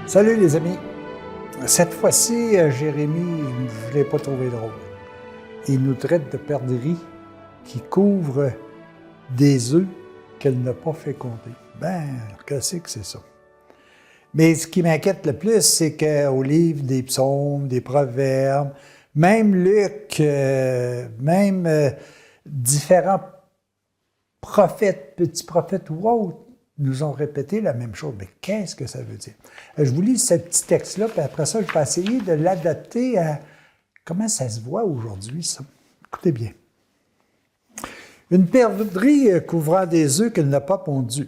Salut les amis. Cette fois-ci, Jérémie, je ne l'ai pas trouvé drôle. Il nous traite de perdrix qui couvre des œufs qu'elle n'a pas fécondés. Qu'est-ce que c'est ça? Mais ce qui m'inquiète le plus, c'est qu'au livre des psaumes, des proverbes, même Luc, différents prophètes, petits prophètes ou autres, nous ont répété la même chose. Mais qu'est-ce que ça veut dire? Je vous lis ce petit texte-là, puis après ça, je vais essayer de l'adapter à comment ça se voit aujourd'hui, ça. Écoutez bien. Une perdrix couvrant des œufs qu'elle n'a pas pondus.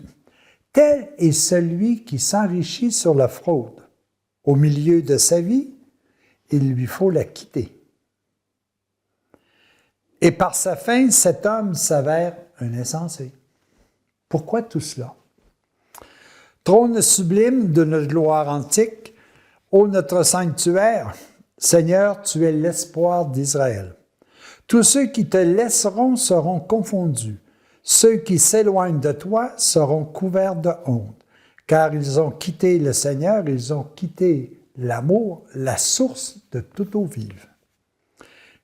Tel est celui qui s'enrichit sur la fraude. Au milieu de sa vie, il lui faut la quitter. Et par sa fin, cet homme s'avère un insensé. Pourquoi tout cela? Trône sublime de notre gloire antique, ô notre sanctuaire, Seigneur, tu es l'espoir d'Israël. Tous ceux qui te laisseront seront confondus. Ceux qui s'éloignent de toi seront couverts de honte, car ils ont quitté le Seigneur, ils ont quitté l'amour, la source de toute eau vive.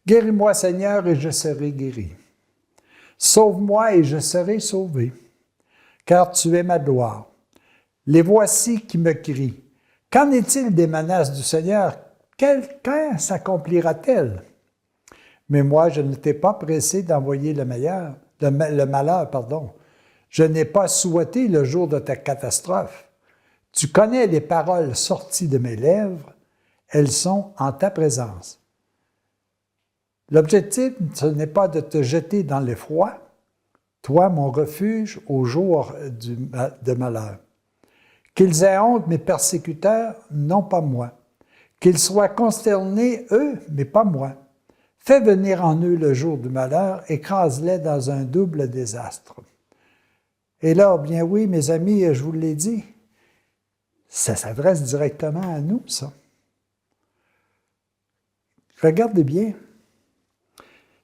Guéris-moi, Seigneur, et je serai guéri. Sauve-moi et je serai sauvé, car tu es ma gloire. Les voici qui me crient. Qu'en est-il des menaces du Seigneur? Quand s'accomplira-t-elle? Mais moi, je ne t'ai pas pressé d'envoyer le malheur. Je n'ai pas souhaité le jour de ta catastrophe. Tu connais les paroles sorties de mes lèvres. Elles sont en ta présence. L'objectif, ce n'est pas de te jeter dans l'effroi, toi, mon refuge au jour de malheur. Qu'ils aient honte, mes persécuteurs, non pas moi. Qu'ils soient consternés, eux, mais pas moi. Fais venir en eux le jour du malheur, écrase-les dans un double désastre. Et là, bien oui, mes amis, je vous l'ai dit, ça s'adresse directement à nous, ça. Regardez bien.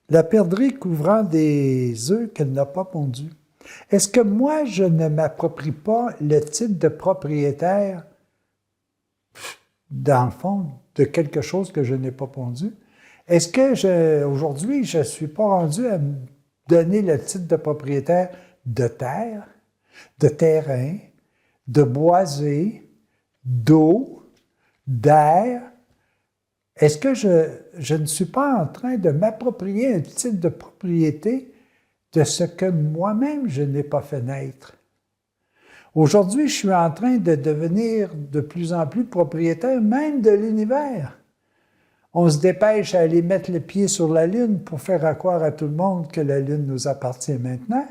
La perdrix couvrant des œufs qu'elle n'a pas pondus. Est-ce que moi, je ne m'approprie pas le titre de propriétaire, dans le fond, de quelque chose que je n'ai pas pondu? Est-ce que aujourd'hui, je ne suis pas rendu à me donner le titre de propriétaire de terre, de terrain, de boisé, d'eau, d'air? Est-ce que je ne suis pas en train de m'approprier un titre de propriété de ce que moi-même je n'ai pas fait naître? Aujourd'hui, je suis en train de devenir de plus en plus propriétaire même de l'univers. On se dépêche à aller mettre le pied sur la Lune pour faire croire à tout le monde que la Lune nous appartient maintenant.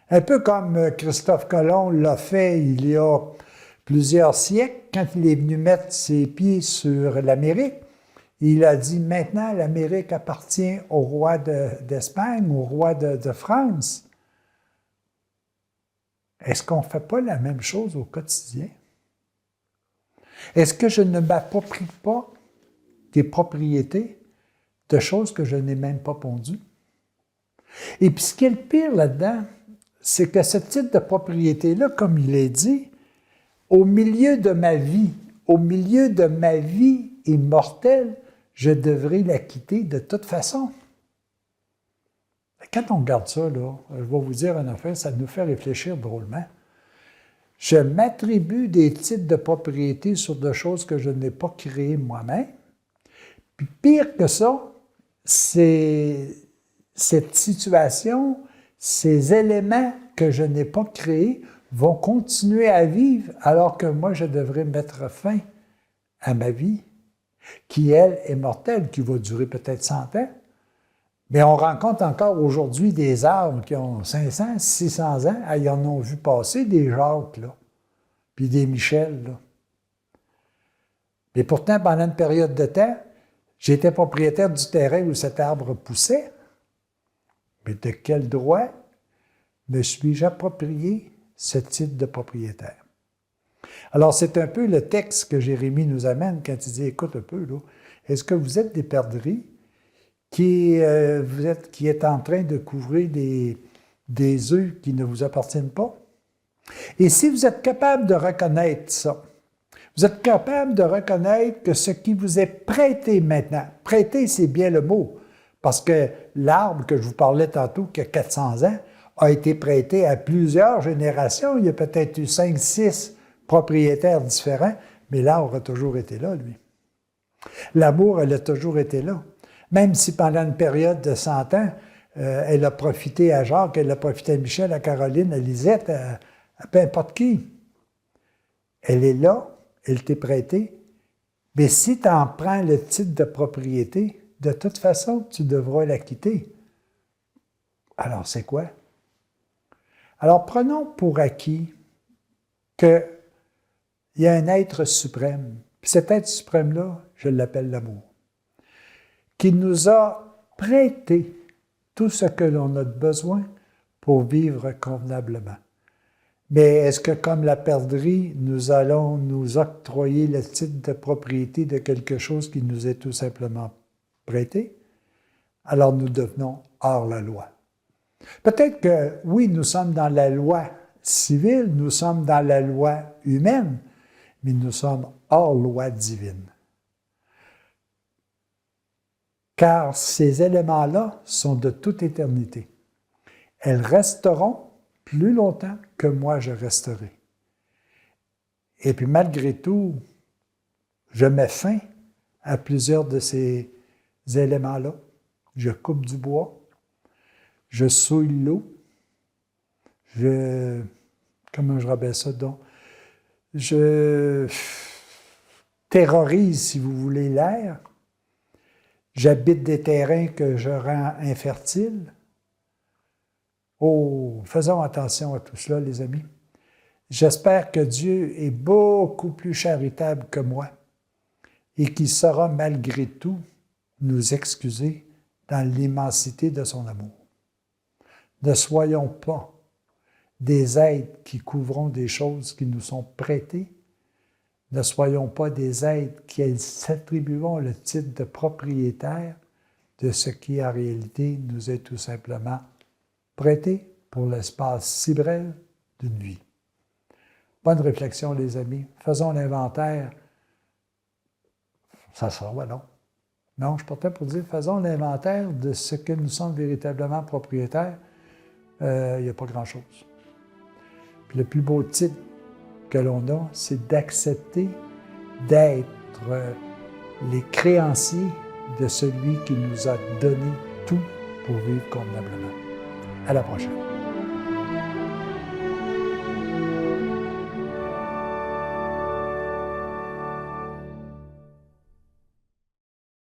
Un peu comme Christophe Colomb l'a fait il y a plusieurs siècles, quand il est venu mettre ses pieds sur l'Amérique. Il a dit, maintenant, l'Amérique appartient au roi d'Espagne, au roi de France. Est-ce qu'on ne fait pas la même chose au quotidien? Est-ce que je ne m'approprie pas des propriétés de choses que je n'ai même pas pondues? Et puis, ce qui est le pire là-dedans, c'est que ce type de propriété-là, comme il est dit, au milieu de ma vie immortelle, je devrais la quitter de toute façon. Quand on regarde ça, là, je vais vous dire une affaire, ça nous fait réfléchir drôlement. Je m'attribue des titres de propriété sur des choses que je n'ai pas créées moi-même. Puis pire que ça, c'est cette situation, ces éléments que je n'ai pas créés vont continuer à vivre alors que moi, je devrais mettre fin à ma vie, qui, elle, est mortelle, qui va durer peut-être 100 ans. Mais on rencontre encore aujourd'hui des arbres qui ont 500, 600 ans. Ils en ont vu passer des Jacques, là, puis des Michel, là. Mais pourtant, pendant une période de temps, j'étais propriétaire du terrain où cet arbre poussait. Mais de quel droit me suis-je approprié ce titre de propriétaire? Alors, c'est un peu le texte que Jérémie nous amène quand il dit, écoute un peu, là, est-ce que vous êtes des perdrix qui est en train de couvrir des œufs qui ne vous appartiennent pas? Et si vous êtes capable de reconnaître ça, Vous êtes capable de reconnaître que ce qui vous est prêté maintenant, prêté, c'est bien le mot, parce que l'arbre que je vous parlais tantôt, qui a 400 ans, a été prêté à plusieurs générations. Il y a peut-être eu 5, 6 propriétaires différents, mais l'arbre a toujours été là, lui. L'amour, elle a toujours été là. Même si pendant une période de 100 ans, elle a profité à Jacques, elle a profité à Michel, à Caroline, à Lisette, à peu importe qui. Elle est là, elle t'est prêtée, mais si tu en prends le titre de propriété, de toute façon, tu devras la quitter. Alors, c'est quoi? Alors, prenons pour acquis qu'il y a un être suprême. Puis cet être suprême-là, je l'appelle l'amour, qui nous a prêté tout ce que l'on a de besoin pour vivre convenablement. Mais est-ce que, comme la perdrix, nous allons nous octroyer le titre de propriété de quelque chose qui nous est tout simplement prêté? Alors nous devenons hors la loi. Peut-être que, oui, nous sommes dans la loi civile, nous sommes dans la loi humaine, mais nous sommes hors loi divine. Car ces éléments-là sont de toute éternité. Elles resteront plus longtemps que moi je resterai. Et puis malgré tout, je mets fin à plusieurs de ces éléments-là. Je coupe du bois, je souille l'eau, comment je rappelle ça donc? Je terrorise, si vous voulez, l'air. J'habite des terrains que je rends infertiles. Oh, faisons attention à tout cela, les amis. J'espère que Dieu est beaucoup plus charitable que moi et qu'il saura malgré tout nous excuser dans l'immensité de son amour. Ne soyons pas des êtres qui couvrons des choses qui nous sont prêtées. Ne soyons pas des êtres qui s'attribuons le titre de propriétaire de ce qui, en réalité, nous est tout simplement prêté pour l'espace si bref d'une vie. Bonne réflexion, les amis. Faisons l'inventaire. Ça sera, ouais, non? Non, je partais pour dire, faisons l'inventaire de ce que nous sommes véritablement propriétaires. Il n'y a pas grand-chose. Puis le plus beau titre que l'on a, c'est d'accepter d'être les créanciers de celui qui nous a donné tout pour vivre convenablement. À la prochaine.